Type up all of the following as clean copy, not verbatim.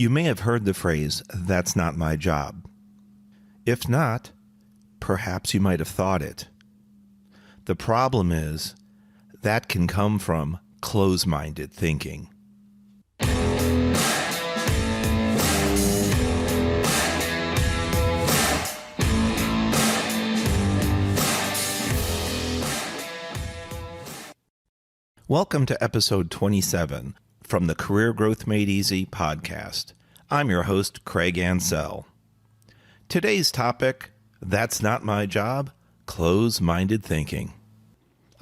You may have heard the phrase, "That's not my job." If not, perhaps you might have thought it. The problem is, that can come from close-minded thinking. Welcome to episode 27 from the Career Growth Made Easy podcast. I'm your host, Craig Ansell. Today's topic, that's not my job, close-minded thinking.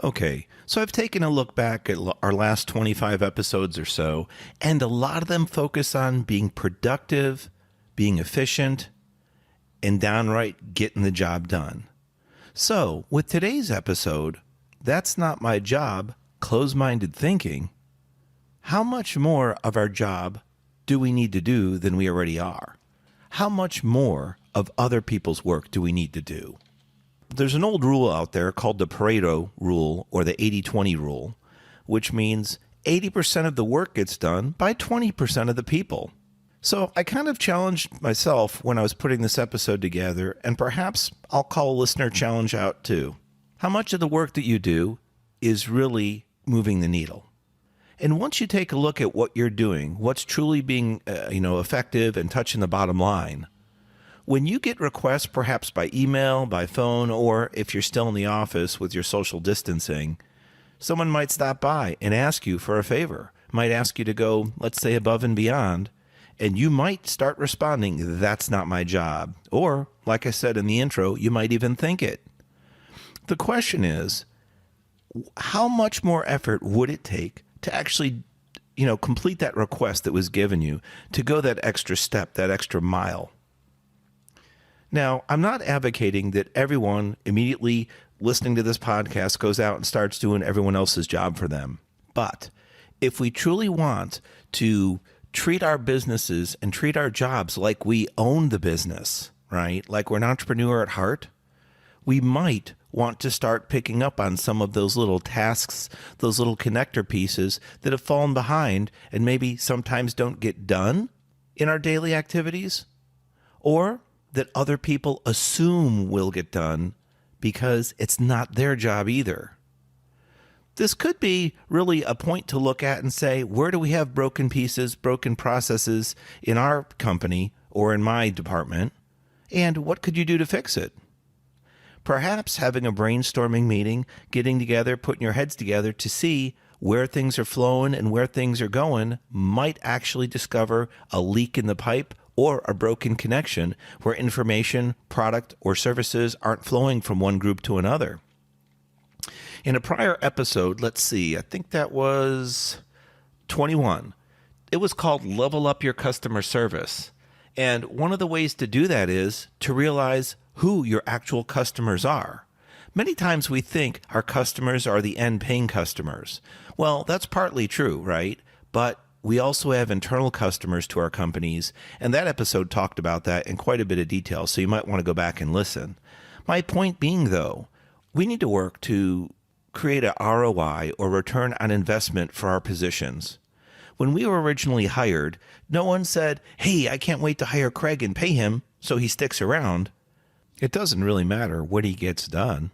Okay, so I've taken a look back at our last 25 episodes or so, and a lot of them focus on being productive, being efficient, and downright getting the job done. So, with today's episode, that's not my job, close-minded thinking, how much more of our job do we need to do than we already are? How much more of other people's work do we need to do? There's an old rule out there called the Pareto rule or the 80-20 rule, which means 80% of the work gets done by 20% of the people. So I kind of challenged myself when I was putting this episode together, and perhaps I'll call a listener challenge out too. How much of the work that you do is really moving the needle? And once you take a look at what you're doing, what's truly being effective and touching the bottom line, when you get requests perhaps by email, by phone, or if you're still in the office with your social distancing, someone might stop by and ask you for a favor, might ask you to go, let's say, above and beyond, and you might start responding, "That's not my job." Or, like I said in the intro, you might even think it. The question is, how much more effort would it take to actually, complete that request that was given you, to go that extra step, that extra mile? Now, I'm not advocating that everyone immediately listening to this podcast goes out and starts doing everyone else's job for them. But if we truly want to treat our businesses and treat our jobs like we own the business, right? Like we're an entrepreneur at heart, we might want to start picking up on some of those little tasks, those little connector pieces that have fallen behind and maybe sometimes don't get done in our daily activities, or that other people assume will get done because it's not their job either. This could be really a point to look at and say, where do we have broken pieces, broken processes in our company or in my department, and what could you do to fix it? Perhaps having a brainstorming meeting, getting together, putting your heads together to see where things are flowing and where things are going might actually discover a leak in the pipe or a broken connection where information, product, or services aren't flowing from one group to another. In a prior episode, let's see, I think that was 21. It was called Level Up Your Customer Service. And one of the ways to do that is to realize who your actual customers are. Many times we think our customers are the end paying customers. Well, that's partly true, right? But we also have internal customers to our companies, and that episode talked about that in quite a bit of detail, so you might want to go back and listen. My point being, though, we need to work to create a ROI or return on investment for our positions. When we were originally hired, no one said, "Hey, I can't wait to hire Craig and pay him so he sticks around." It doesn't really matter what he gets done.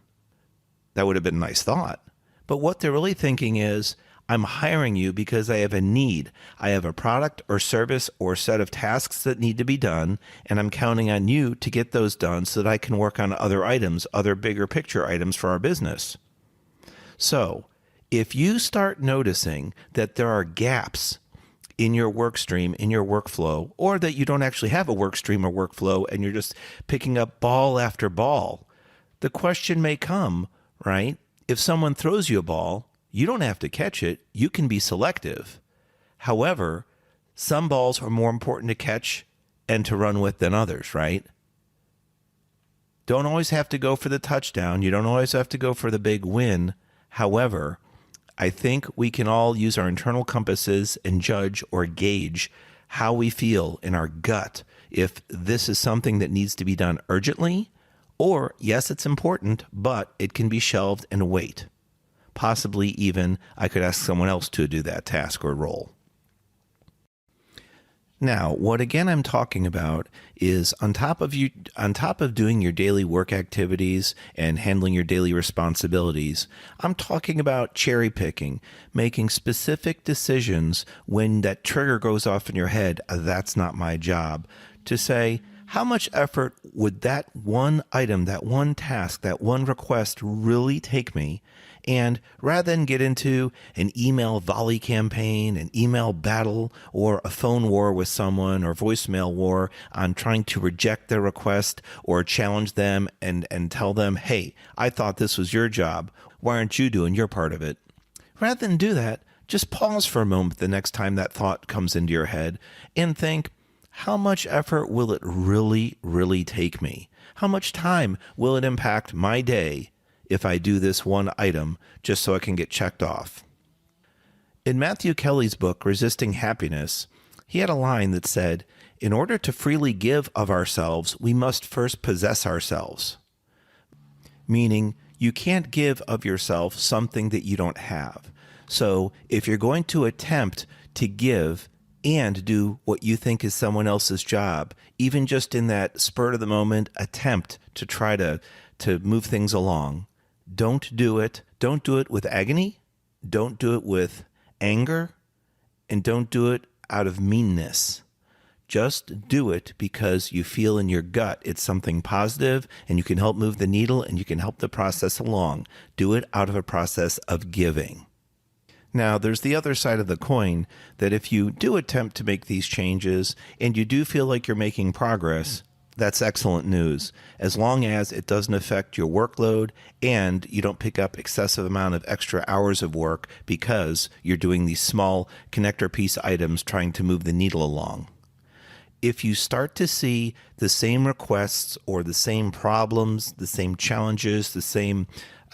That would have been a nice thought. But what they're really thinking is, I'm hiring you because I have a need. I have a product or service or set of tasks that need to be done, and I'm counting on you to get those done so that I can work on other items, other bigger picture items for our business. So, if you start noticing that there are gaps in your work stream, in your workflow, or that you don't actually have a work stream or workflow and you're just picking up ball after ball, the question may come, right? If someone throws you a ball, you don't have to catch it. You can be selective. However, some balls are more important to catch and to run with than others, right? Don't always have to go for the touchdown. You don't always have to go for the big win. However, I think we can all use our internal compasses and judge or gauge how we feel in our gut if this is something that needs to be done urgently, or yes, it's important, but it can be shelved and wait. Possibly even I could ask someone else to do that task or role. Now, what again I'm talking about is on top of doing your daily work activities and handling your daily responsibilities, I'm talking about cherry picking, making specific decisions when that trigger goes off in your head, that's not my job, to say, how much effort would that one item, that one task, that one request really take me? And rather than get into an email volley campaign, an email battle, or a phone war with someone, or voicemail war on trying to reject their request or challenge them and tell them, hey, I thought this was your job. Why aren't you doing your part of it? Rather than do that, just pause for a moment the next time that thought comes into your head and think, how much effort will it really, really take me? How much time will it impact my day if I do this one item just so I can get checked off? In Matthew Kelly's book, Resisting Happiness, he had a line that said, in order to freely give of ourselves, we must first possess ourselves. Meaning, you can't give of yourself something that you don't have. So if you're going to attempt to give and do what you think is someone else's job, even just in that spur of the moment attempt to try to move things along, don't do it. Don't do it with agony. Don't do it with anger. And don't do it out of meanness. Just do it because you feel in your gut it's something positive and you can help move the needle and you can help the process along. Do it out of a process of giving. Now, there's the other side of the coin that if you do attempt to make these changes and you do feel like you're making progress, that's excellent news, as long as it doesn't affect your workload and you don't pick up excessive amount of extra hours of work because you're doing these small connector piece items trying to move the needle along. If you start to see the same requests or the same problems, the same challenges, the same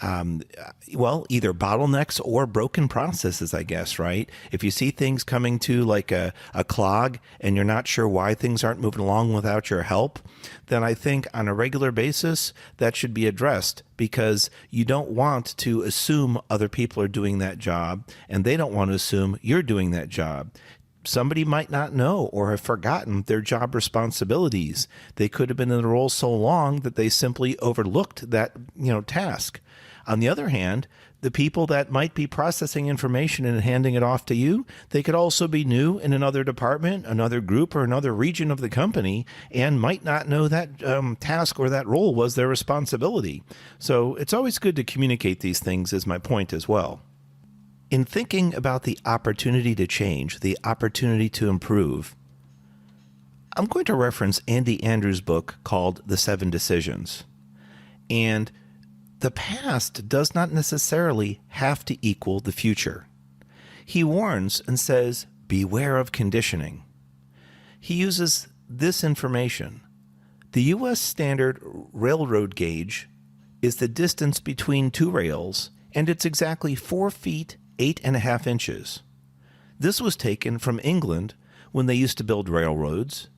either bottlenecks or broken processes, I guess, right? If you see things coming to like a clog and you're not sure why things aren't moving along without your help, then I think on a regular basis that should be addressed, because you don't want to assume other people are doing that job and they don't want to assume you're doing that job. Somebody might not know or have forgotten their job responsibilities. They could have been in the role so long that they simply overlooked that, task. On the other hand, the people that might be processing information and handing it off to you, they could also be new in another department, another group, or another region of the company, and might not know that task or that role was their responsibility. So it's always good to communicate these things, is my point as well. In thinking about the opportunity to change, the opportunity to improve, I'm going to reference Andy Andrews' book called The 7 Decisions. And the past does not necessarily have to equal the future. He warns and says, beware of conditioning. He uses this information. The U.S. standard railroad gauge is the distance between two rails, and it's exactly 4 feet, 8.5 inches. This was taken from England when they used to build railroads,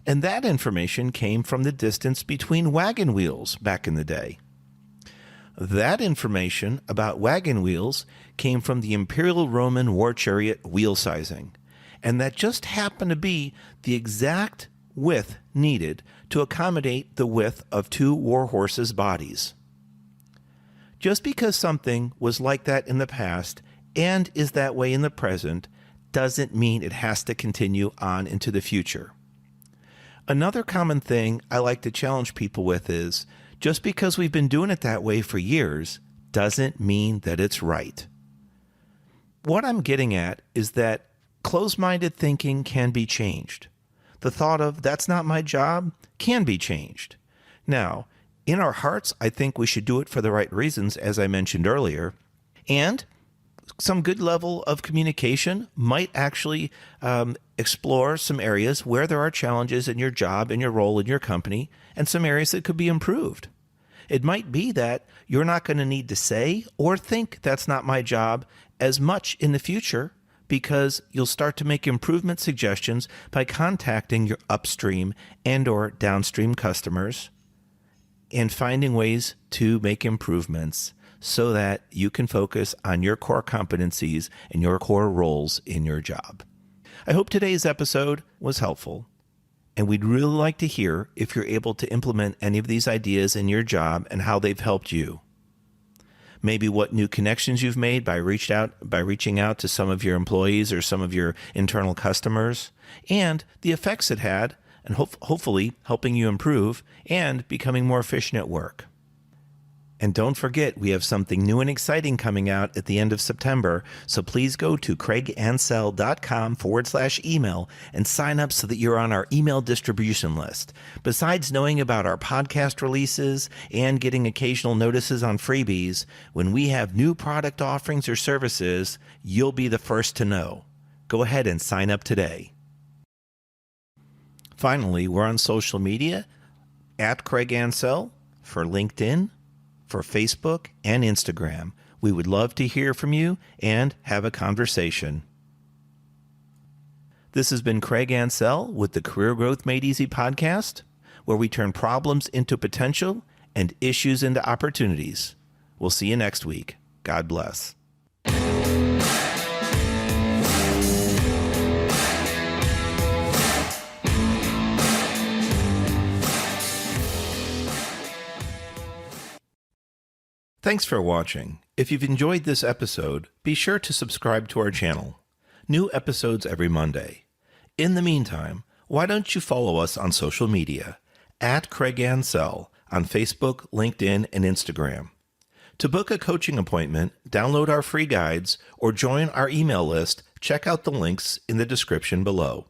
and that information came from the distance between wagon wheels back in the day. That information about wagon wheels came from the Imperial Roman war chariot wheel sizing, and that just happened to be the exact width needed to accommodate the width of 2 war horses' bodies. Just because something was like that in the past and is that way in the present doesn't mean it has to continue on into the future. Another common thing I like to challenge people with is, just because we've been doing it that way for years doesn't mean that it's right. What I'm getting at is that closed-minded thinking can be changed. The thought of, that's not my job, can be changed. Now, in our hearts, I think we should do it for the right reasons, as I mentioned earlier, and some good level of communication might actually explore some areas where there are challenges in your job, in your role, in your company, and some areas that could be improved. It might be that you're not going to need to say or think that's not my job as much in the future, because you'll start to make improvement suggestions by contacting your upstream and or downstream customers and finding ways to make improvements so that you can focus on your core competencies and your core roles in your job. I hope today's episode was helpful, and we'd really like to hear if you're able to implement any of these ideas in your job and how they've helped you. Maybe what new connections you've made by reaching out to some of your employees or some of your internal customers, and the effects it had, and hopefully helping you improve and becoming more efficient at work. And don't forget, we have something new and exciting coming out at the end of September, so please go to craigansell.com/email and sign up so that you're on our email distribution list. Besides knowing about our podcast releases and getting occasional notices on freebies, when we have new product offerings or services, you'll be the first to know. Go ahead and sign up today. Finally, we're on social media at Craig Ansell for LinkedIn, for Facebook and Instagram. We would love to hear from you and have a conversation. This has been Craig Ansell with the Career Growth Made Easy podcast, where we turn problems into potential and issues into opportunities. We'll see you next week. God bless. Thanks for watching. If you've enjoyed this episode, be sure to subscribe to our channel. New episodes every Monday. In the meantime, why don't you follow us on social media at Craig Ansell on Facebook, LinkedIn, and Instagram. To book a coaching appointment, download our free guides, or join our email list, check out the links in the description below.